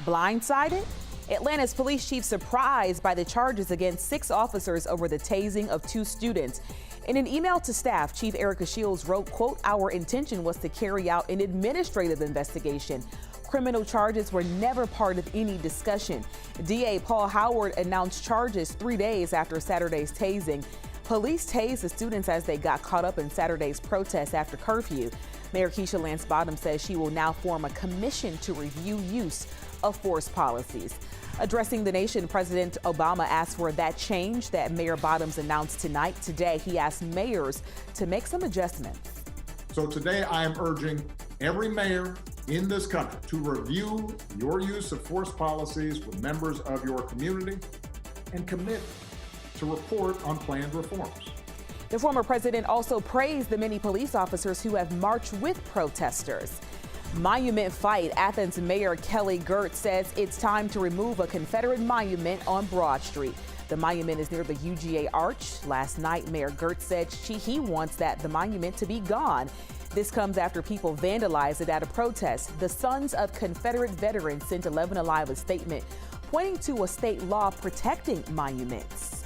Blindsided? Atlanta's police chief surprised by the charges against 6 officers over the tasing of 2 students. In an email to staff, Chief Erica Shields wrote, quote, "Our intention was to carry out an administrative investigation. Criminal charges were never part of any discussion." DA Paul Howard announced charges 3 days after Saturday's tasing. Police tased the students as they got caught up in Saturday's protest after curfew. Mayor Keisha Lance Bottoms says she will now form a commission to review use of force policies. Addressing the nation, President Obama asked for that change that Mayor Bottoms announced tonight. Today, he asked mayors to make some adjustments. So today I am urging every mayor in this country to review your use of force policies with members of your community and commit to report on planned reforms. The former president also praised the many police officers who have marched with protesters. Monument fight. Athens Mayor Kelly Girtz says it's time to remove a Confederate monument on Broad Street. The monument is near the UGA Arch. Last night, Mayor Girtz said he wants the monument to be gone. This comes after people vandalized it at a protest. The Sons of Confederate Veterans sent 11 Alive a statement pointing to a state law protecting monuments.